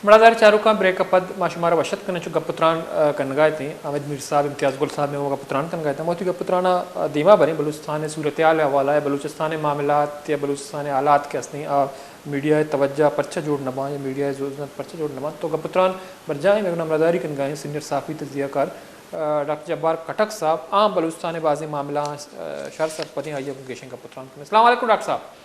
بڑا چاروں کا بریک اپد ماشمارا وشت کرنے چکا پتران کنگائے تھے حامد میر صاحب امتیاز گل صاحب نے وہ پتران کنگائے تھے موتی کا پترانا دیما بنے بلوچستان صورتحال حوالہ ہے بلوچستان معاملات یا بلوچستان حالات کے اسنی میڈیا توجہ پرچہ جوڑ نما یا میڈیا ضرورت پرچہ جوڑ نما تو پتران برجائیں میں نمرداری کنگائیں سینئر صحافی تجزیہ کار ڈاکٹر جبار کٹک صاحب عام بلوچستان بعض معاملہ شر سرپتی آئیے گیشن کا پتران کریں. السلام علیکم ڈاکٹر صاحب.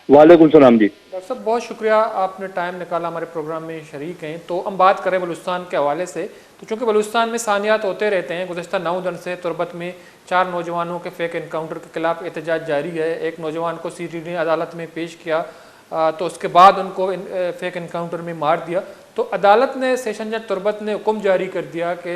وعلیکم السلام جی. ڈاکٹر صاحب بہت شکریہ آپ نے ٹائم نکالا ہمارے پروگرام میں شریک ہیں. تو ہم بات کریں بلوچستان کے حوالے سے تو چونکہ بلوچستان میں ثانیات ہوتے رہتے ہیں گزشتہ 9 دن سے تربت میں 4 نوجوانوں کے فیک انکاؤنٹر کے خلاف احتجاج جاری ہے. ایک نوجوان کو CTD نے عدالت میں پیش کیا تو اس کے بعد ان کو فیک انکاؤنٹر میں مار دیا. تو عدالت نے سیشن جج تربت نے حکم جاری کر دیا کہ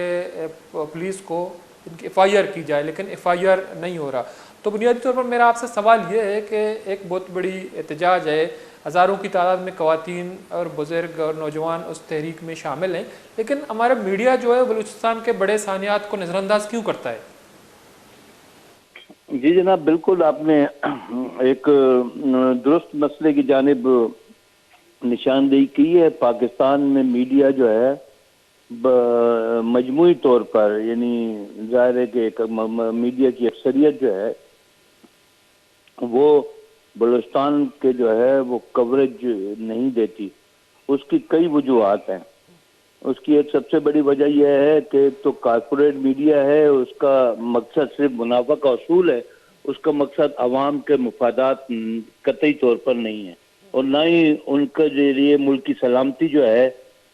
پولیس کو ان کی FIR کی جائے لیکن FIR نہیں ہو رہا. تو بنیادی طور پر میرا آپ سے سوال یہ ہے کہ ایک بہت بڑی احتجاج ہے, ہزاروں کی تعداد میں خواتین اور بزرگ اور نوجوان اس تحریک میں شامل ہیں, لیکن ہمارا میڈیا جو ہے بلوچستان کے بڑے ثانیات کو نظر انداز کیوں کرتا ہے؟ جی جناب, بالکل آپ نے ایک درست مسئلے کی جانب نشاندہی کی ہے. پاکستان میں میڈیا جو ہے مجموعی طور پر یعنی ظاہر ہے کہ میڈیا کی اکثریت جو ہے وہ بلوچستان کے جو ہے وہ کوریج نہیں دیتی. اس کی کئی وجوہات ہیں. اس کی ایک سب سے بڑی وجہ یہ ہے کہ تو کارپوریٹ میڈیا ہے, اس کا مقصد صرف منافع کا حصول ہے, اس کا مقصد عوام کے مفادات قطعی طور پر نہیں ہے, اور نہ ہی ان کے ذریعے ملک کی سلامتی جو ہے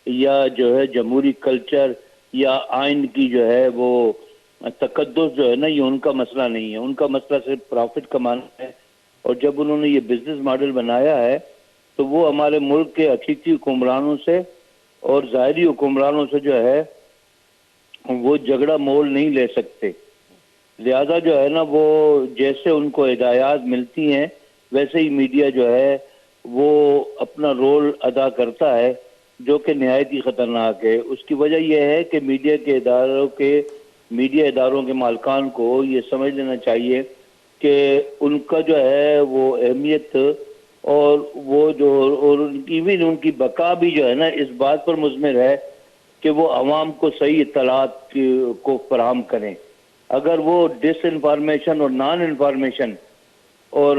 یا جو ہے جمہوری کلچر یا آئین کی جو ہے وہ تقدس جو ہے نا, یہ ان کا مسئلہ نہیں ہے. ان کا مسئلہ صرف پروفٹ کمانا ہے. اور جب انہوں نے یہ بزنس ماڈل بنایا ہے تو وہ ہمارے ملک کے حقیقی حکمرانوں سے اور ظاہری حکمرانوں سے جو ہے وہ جھگڑا مول نہیں لے سکتے. لہذا جو ہے نا وہ جیسے ان کو ہدایات ملتی ہیں ویسے ہی میڈیا جو ہے وہ اپنا رول ادا کرتا ہے, جو کہ نہایت ہی خطرناک ہے. اس کی وجہ یہ ہے کہ میڈیا اداروں کے مالکان کو یہ سمجھ لینا چاہیے کہ ان کا جو ہے وہ اہمیت اور وہ جو اور ایون ان کی بقا بھی جو ہے نا اس بات پر مضمر ہے کہ وہ عوام کو صحیح اطلاعات کو فراہم کریں. اگر وہ ڈس انفارمیشن اور نان انفارمیشن اور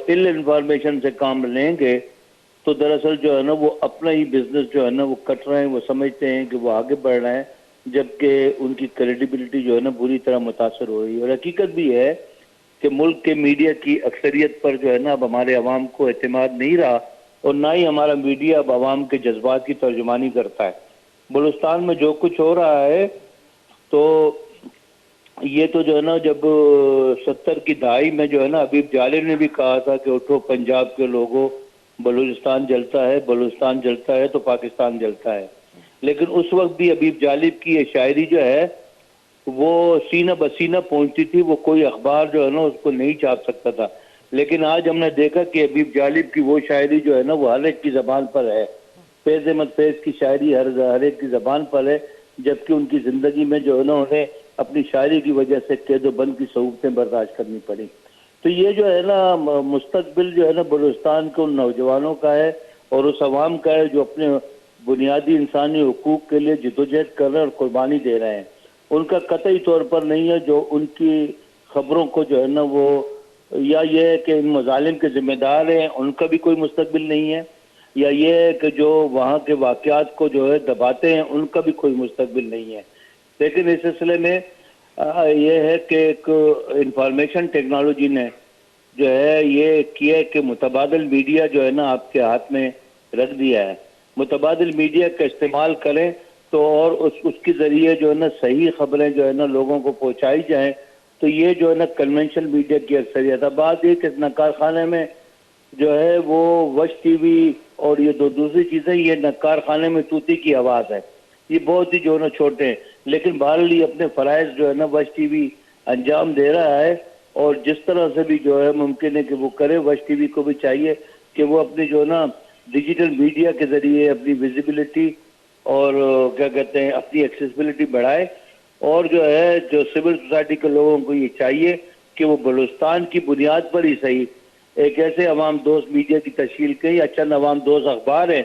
ال انفارمیشن سے کام لیں گے تو دراصل جو ہے نا وہ اپنا ہی بزنس جو ہے نا وہ کٹ رہے ہیں. وہ سمجھتے ہیں کہ وہ آگے بڑھ رہے ہیں, جبکہ ان کی کریڈیبلٹی جو ہے نا بری طرح متاثر ہو رہی ہے. اور حقیقت بھی ہے کہ ملک کے میڈیا کی اکثریت پر جو ہے نا اب ہمارے عوام کو اعتماد نہیں رہا, اور نہ ہی ہمارا میڈیا اب عوام کے جذبات کی ترجمانی کرتا ہے. بلوچستان میں جو کچھ ہو رہا ہے تو یہ تو جو ہے نا جب 70 کی دہائی میں جو ہے نا حبیب جالب نے بھی کہا تھا کہ اٹھو پنجاب کے لوگوں, بلوچستان جلتا ہے, بلوچستان جلتا ہے تو پاکستان جلتا ہے. لیکن اس وقت بھی حبیب جالب کی یہ شاعری جو ہے وہ سینہ بسینہ پہنچتی تھی, وہ کوئی اخبار جو ہے نا اس کو نہیں چھاپ سکتا تھا. لیکن آج ہم نے دیکھا کہ حبیب جالب کی وہ شاعری جو ہے نا وہ ہر ایک کی زبان پر ہے. فیض احمد فیض کی شاعری ہر ایک کی زبان پر ہے, جبکہ ان کی زندگی میں جو ہے نا انہیں اپنی شاعری کی وجہ سے قید و بند کی صعوبتیں برداشت کرنی پڑی. تو یہ جو ہے نا مستقبل جو ہے نا بلوچستان کے ان نوجوانوں کا ہے اور اس عوام کا ہے جو اپنے بنیادی انسانی حقوق کے لیے جدوجہد کر رہے ہیں اور قربانی دے رہے ہیں. ان کا قطعی طور پر نہیں ہے جو ان کی خبروں کو جو ہے نا وہ یا یہ ہے کہ ان مظالم کے ذمہ دار ہیں ان کا بھی کوئی مستقبل نہیں ہے, یا یہ ہے کہ جو وہاں کے واقعات کو جو ہے دباتے ہیں ان کا بھی کوئی مستقبل نہیں ہے. لیکن اس سلسلے میں یہ ہے کہ ایک انفارمیشن ٹیکنالوجی نے جو ہے یہ کیا کہ متبادل میڈیا جو ہے نا آپ کے ہاتھ میں رکھ دیا ہے. متبادل میڈیا کا استعمال کریں تو اور اس کے ذریعے جو ہے نا صحیح خبریں جو ہے نا لوگوں کو پہنچائی جائیں. تو یہ جو ہے نا کنونشنل میڈیا کی اکثریت. اب بات یہ کہ نقار خانے میں جو ہے وہ وش ٹی وی اور یہ دوسری چیزیں, یہ نقار خانے میں طوطی کی آواز ہے, یہ بہت ہی جو ہے نا چھوٹے ہیں, لیکن بہرحال یہ اپنے فرائض جو ہے نا وش ٹی وی انجام دے رہا ہے. اور جس طرح سے بھی جو ہے ممکن ہے کہ وہ کرے, وش ٹی وی کو بھی چاہیے کہ وہ اپنی جو ہے نا ڈیجیٹل میڈیا کے ذریعے اپنی ویزیبلٹی اور کیا کہتے ہیں اپنی ایکسیسبلٹی بڑھائے. اور جو ہے جو سول سوسائٹی کے لوگوں کو یہ چاہیے کہ وہ بلوچستان کی بنیاد پر ہی صحیح ایک ایسے عوام دوست میڈیا کی تشکیل کی یا چند عوام دوست اخبار ہیں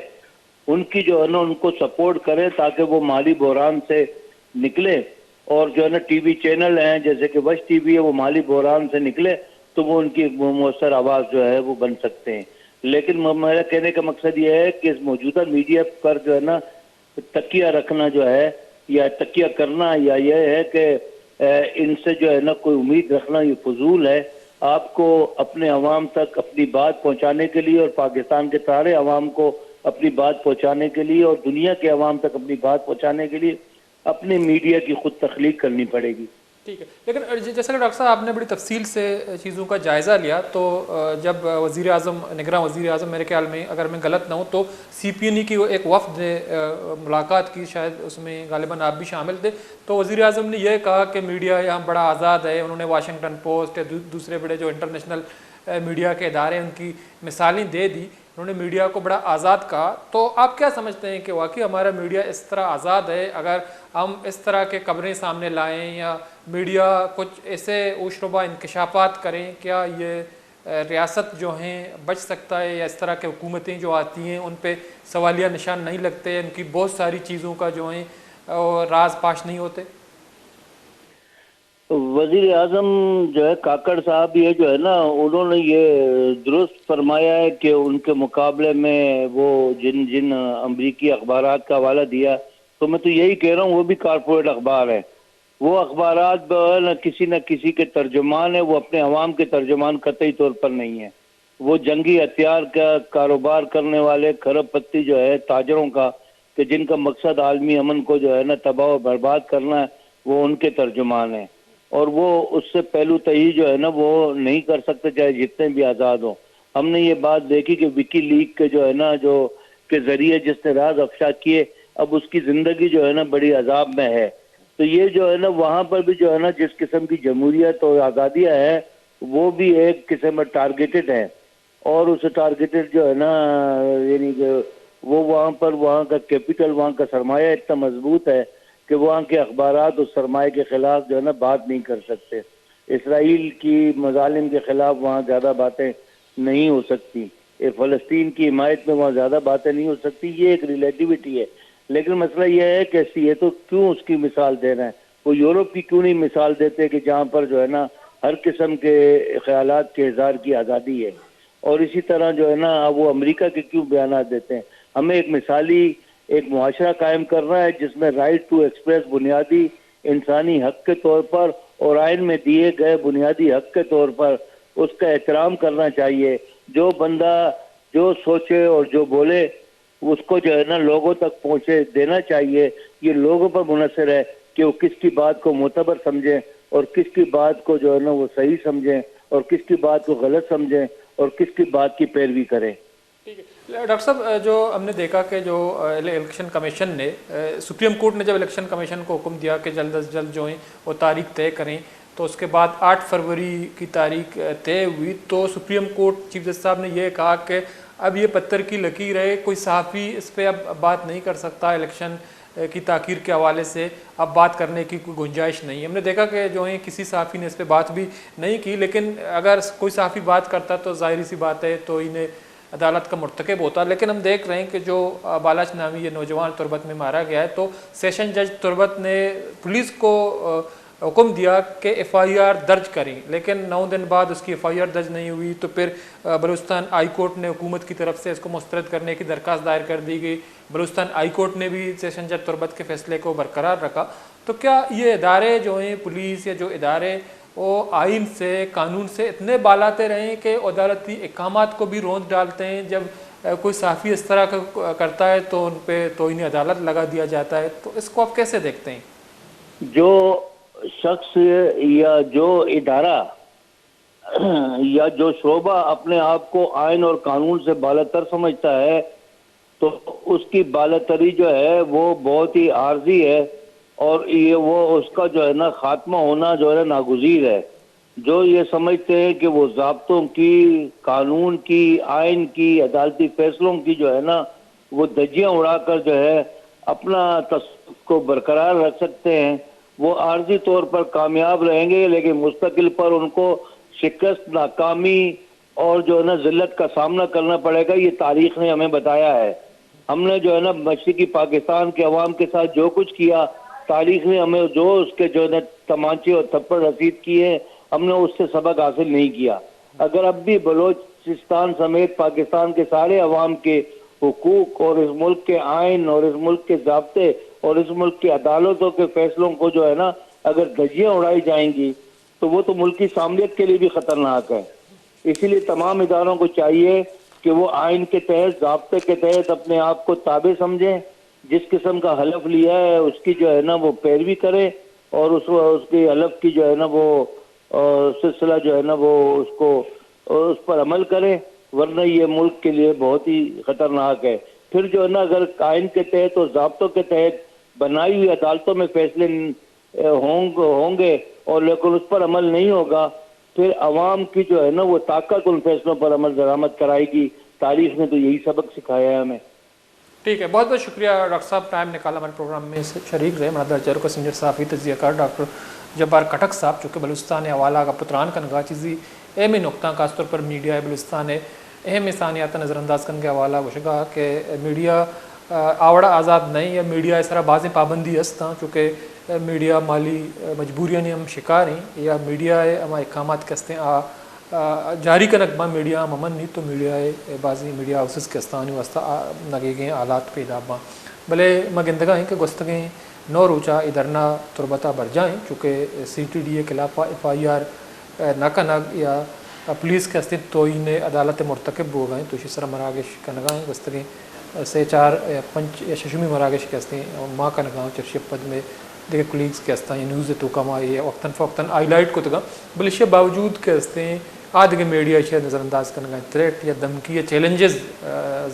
ان کی جو ہے نا ان کو سپورٹ کریں تاکہ وہ مالی بحران سے نکلے، اور جو ہے نا ٹی وی چینل ہیں جیسے کہ وش ٹی وی ہے وہ مالی بحران سے نکلے تو وہ ان کی مؤثر آواز جو ہے وہ بن سکتے ہیں۔ لیکن میرا کہنے کا مقصد یہ ہے کہ اس موجودہ میڈیا پر جو ہے نا تکیہ رکھنا جو ہے یا تکیہ کرنا یا یہ ہے کہ ان سے جو ہے نا کوئی امید رکھنا یہ فضول ہے۔ آپ کو اپنے عوام تک اپنی بات پہنچانے کے لیے اور پاکستان کے سارے عوام کو اپنی بات پہنچانے کے لیے اور دنیا کے عوام تک اپنی بات پہنچانے کے لیے اپنے میڈیا کی خود تخلیق کرنی پڑے گی۔ ٹھیک ہے، لیکن جیسا کہ ڈاکٹر صاحب آپ نے بڑی تفصیل سے چیزوں کا جائزہ لیا، تو جب وزیر اعظم نگراں وزیر اعظم میرے خیال میں اگر میں غلط نہ ہوں تو سی پی این ای کی ایک وفد نے ملاقات کی، شاید اس میں غالباً آپ بھی شامل تھے، تو وزیر اعظم نے یہ کہا کہ میڈیا یہاں بڑا آزاد ہے۔ انہوں نے واشنگٹن پوسٹ یا دوسرے بڑے جو انٹرنیشنل میڈیا کے ادارے ان کی مثالیں دے دی، انہوں نے میڈیا کو بڑا آزاد کہا۔ تو آپ کیا سمجھتے ہیں کہ واقعی ہمارا میڈیا اس طرح آزاد ہے؟ اگر ہم اس طرح کے خبریں سامنے لائیں یا میڈیا کچھ ایسے اوشربا انکشافات کریں، کیا یہ ریاست جو ہیں بچ سکتا ہے، یا اس طرح کے حکومتیں جو آتی ہیں ان پہ سوالیہ نشان نہیں لگتے، ان کی بہت ساری چیزوں کا جو ہیں راز پاش نہیں ہوتے؟ وزیر اعظم جو ہے کاکڑ صاحب یہ جو ہے نا انہوں نے یہ درست فرمایا ہے کہ ان کے مقابلے میں وہ جن امریکی اخبارات کا حوالہ دیا، تو میں تو یہی کہہ رہا ہوں وہ بھی کارپوریٹ اخبار ہے۔ وہ اخبارات نہ کسی کے ترجمان ہے، وہ اپنے عوام کے ترجمان قطعی طور پر نہیں ہے۔ وہ جنگی ہتھیار کا کاروبار کرنے والے کھرب پتی جو ہے تاجروں کا، کہ جن کا مقصد عالمی امن کو جو ہے نا تباہ و برباد کرنا ہے، وہ ان کے ترجمان ہیں، اور وہ اس سے پہلو تہی جو ہے نا وہ نہیں کر سکتے چاہے جتنے بھی آزاد ہوں۔ ہم نے یہ بات دیکھی کہ وکی لیگ کے جو ہے نا جو کے ذریعے جس نے راز افشا کیے، اب اس کی زندگی جو ہے نا بڑی عذاب میں ہے۔ تو یہ جو ہے نا وہاں پر بھی جو ہے نا جس قسم کی جمہوریت اور آزادیاں ہیں وہ بھی ایک قسم میں ٹارگیٹڈ ہیں، اور اس ٹارگیٹڈ جو ہے نا یعنی کہ وہ وہاں کا کیپٹل، وہاں کا سرمایہ اتنا مضبوط ہے کہ وہاں کے اخبارات اس سرمایہ کے خلاف جو ہے نا بات نہیں کر سکتے۔ اسرائیل کی مظالم کے خلاف وہاں زیادہ باتیں نہیں ہو سکتی، فلسطین کی حمایت میں وہاں زیادہ باتیں نہیں ہو سکتی، یہ ایک ریلیٹیوٹی ہے۔ لیکن مسئلہ یہ ہے کہ یہ تو کیوں اس کی مثال دے رہے ہیں، وہ یورپ کی کیوں نہیں مثال دیتے کہ جہاں پر جو ہے نا ہر قسم کے خیالات کے اظہار کی آزادی ہے، اور اسی طرح جو ہے نا وہ امریکہ کے کیوں بیانات دیتے ہیں۔ ہمیں ایک مثالی ایک معاشرہ قائم کرنا ہے جس میں رائٹ ٹو ایکسپریس بنیادی انسانی حق کے طور پر اور آئین میں دیے گئے بنیادی حق کے طور پر اس کا احترام کرنا چاہیے۔ جو بندہ جو سوچے اور جو بولے اس کو جو ہے نا لوگوں تک پہنچے دینا چاہیے۔ یہ لوگوں پر منحصر ہے کہ وہ کس کی بات کو معتبر سمجھیں اور کس کی بات کو جو ہے نا وہ صحیح سمجھیں اور کس کی بات کو غلط سمجھیں اور کس کی بات کی پیروی کریں۔ ٹھیک ہے ڈاکٹر صاحب، جو ہم نے دیکھا کہ جو الیکشن کمیشن نے سپریم کورٹ نے جب الیکشن کمیشن کو حکم دیا کہ جلد از جلد جو ہیں وہ تاریخ طے کریں، تو اس کے بعد 8 فروری کی تاریخ طے ہوئی، تو سپریم کورٹ چیف جسٹس صاحب نے یہ کہا کہ اب یہ پتھر کی لکیر ہے، کوئی صحافی اس پہ اب بات نہیں کر سکتا، الیکشن کی تاخیر کے حوالے سے اب بات کرنے کی کوئی گنجائش نہیں ہے۔ ہم نے دیکھا کہ جو ہیں کسی صحافی نے اس پہ بات بھی نہیں کی، لیکن اگر کوئی صحافی بات کرتا تو ظاہری سی بات ہے تو انہیں عدالت کا مرتکب ہوتا۔ لیکن ہم دیکھ رہے ہیں کہ جو بالاچ نامی یہ نوجوان تربت میں مارا گیا ہے، تو سیشن جج تربت نے پولیس کو حکم دیا کہ ایف آئی آر درج کریں، لیکن 9 دن بعد اس کی ایف آئی آر درج نہیں ہوئی، تو پھر بلوچستان ہائی کورٹ نے حکومت کی طرف سے اس کو مسترد کرنے کی درخواست دائر کر دی گئی۔ بلوچستان ہائی کورٹ نے بھی سیشن جج تربت کے فیصلے کو برقرار رکھا۔ تو کیا یہ ادارے جو ہیں پولیس یا جو ادارے وہ آئین سے قانون سے اتنے بالاتے رہیں کہ عدالتی احکامات کو بھی روند ڈالتے ہیں؟ جب کوئی صحافی اس طرح کا کرتا ہے تو ان پہ توہین عدالت لگا دیا جاتا ہے، تو اس کو آپ کیسے دیکھتے ہیں؟ جو شخص یا جو ادارہ یا جو شعبہ اپنے آپ کو آئین اور قانون سے بالاتر سمجھتا ہے تو اس کی بالاتری جو ہے وہ بہت ہی عارضی ہے، اور یہ وہ اس کا جو ہے نا خاتمہ ہونا جو ہے نا ناگزیر ہے۔ جو یہ سمجھتے ہیں کہ وہ ضابطوں کی، قانون کی، آئین کی، عدالتی فیصلوں کی جو ہے نا وہ دھجیاں اڑا کر جو ہے اپنا تصرف کو برقرار رکھ سکتے ہیں، وہ عارضی طور پر کامیاب رہیں گے، لیکن مستقل پر ان کو شکست، ناکامی اور جو ہے نا ذلت کا سامنا کرنا پڑے گا۔ یہ تاریخ نے ہمیں بتایا ہے۔ ہم نے جو ہے نا مشرقی پاکستان کے عوام کے ساتھ جو کچھ کیا، تاریخ نے ہمیں جو اس کے جو ہے نا تمانچے اور تھپڑ رسید کیے ہیں، ہم نے اس سے سبق حاصل نہیں کیا۔ اگر اب بھی بلوچستان سمیت پاکستان کے سارے عوام کے حقوق اور اس ملک کے آئین اور اس ملک کے ضابطے اور اس ملک کی عدالتوں کے فیصلوں کو جو ہے نا اگر دھجیاں اڑائی جائیں گی تو وہ تو ملکی سامعیت کے لیے بھی خطرناک ہے۔ اسی لیے تمام اداروں کو چاہیے کہ وہ آئین کے تحت، ضابطے کے تحت اپنے آپ کو تابع سمجھیں، جس قسم کا حلف لیا ہے اس کی جو ہے نا وہ پیروی کرے اور اس کے حلف کی جو ہے نا وہ سلسلہ جو ہے نا وہ اس پر عمل کرے، ورنہ یہ ملک کے لیے بہت ہی خطرناک ہے۔ پھر جو ہے نا اگر آئین کے تحت اور ضابطوں کے تحت بنائی ہوئی عدالتوں میں فیصلے ہوں گے اور لیکن اس پر عمل نہیں ہوگا، پھر عوام کی جو ہے نا وہ طاقت ان فیصلوں پر عمل درآمد کرائے گی۔ تاریخ نے تو یہی سبق سکھایا ہے ہمیں۔ ٹھیک ہے، بہت بہت شکریہ ڈاکٹر صاحب، ٹائم نکالا ہمارے پروگرام میں شریک رہے۔ مردہ چہروں کا سینئر صحافی تجزیہ کار ڈاکٹر جبار کٹک صاحب، چونکہ بلوچستان حوالہ کا پتران کا نگاہ چیزی اہم نقطہ خاص طور پر میڈیا بلوچستان ہے اہم انسانیات نظر انداز کرنے کے حوالہ وشگا کہ میڈیا آوڑا آزاد نہیں ہے، میڈیا اس طرح بعض پابندی ہستا چونکہ میڈیا مالی مجبوریاں ہم شکار ہیں یا میڈیا ہم احکامات کے ہستے جاری کنک با میڈیا ممن نہیں تو میڈیا بعضی میڈیا ہاؤسز کے استانی واسطہ نگے گئے حالات پیدا با بھلے مگندگاں ہیں کہ گستگیں نو روچا ادھرنا تربتا بر جائیں چونکہ CTDA کے خلاف FIR نہ کنگ یا پولیس کے ہستے توہین عدالت مرتکب ہو گئے تو اسی طرح مراکش کا نگاہیں گستگیں سے 4 یا 5 یا ششمی مراکش کے ہستے ماں کا نگاہ چرشی پد میں دیکھے کلیگز کے ہستا یا نیوز تو کم آئی ہے وقتاً فوقتاً آئی لائٹ کو تگا بل اس کے باوجود کے ہستے آدھے میڈیا اسے نظر انداز کرنے گئے تھریٹ یا دھمکی یا چیلنجز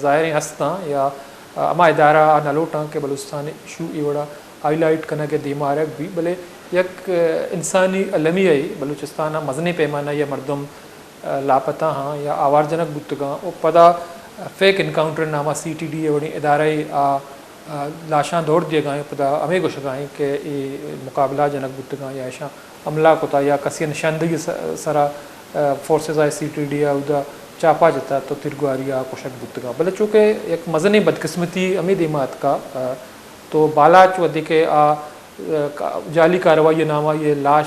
ظاہر ہستا یا اما ادارہ نلوٹاں کے بلوچستان ایشو ایوڑا آئی لائٹ کرنے کے دیمارک بھی بلے یک انسانی علمی ہے بلوچستان مزنی پیمانہ یا مردم لاپتہ ہاں یا آوار جنک بتگاں وہ پدا فیک انکاؤنٹر نامہ CTDA وڑی ادارے لاشاں دوڑ دیے گئے پدا ہمیں گوش گائیں کہ یہ مقابلہ جنک بتگاں یا ایشاں عملہ کوتا یا کسی نشاندہی سرا فورسز آئے CTDA ادا چاپا جتا تو ترگواریا کوشک بتگاں بلے چونکہ ایک مزنی بدقسمتی ہمیں دیمات کا تو بالا چودی کے جعلی کارروائی نامہ یہ لاش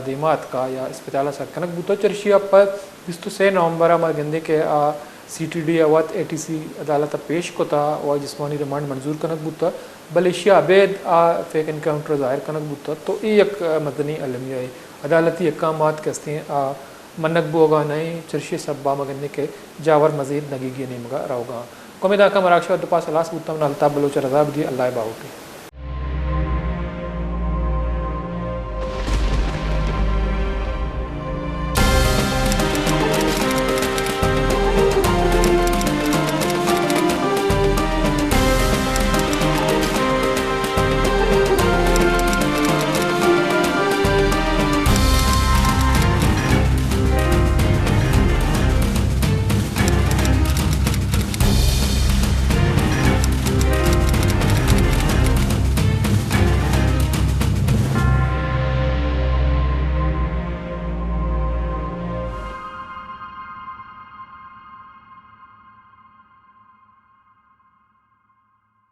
دیمات کا یا اسپتالہ سر کنک بوتا چرشیا پر 26 نومبر ہمارے گندے کے CTDA وقت ATC عدالت پیش کو تھا اور جسمانی ریمانڈ منظور کنک بوتا بلیشیا عبید فیک انکاؤنٹر ظاہر کنک بوتا تو یہ ایک مدنی علمیہ ہے عدالتی احکامات کے ہستے منک بوگا نہیں چرشی سبا مگندے کے جاور مزید نگیگی نہیں مگا رہوگا کومیدہ کا مراکشہ دپاس الاس بوتا من الطاب بلوچ رضا بدی اللہ باہو کی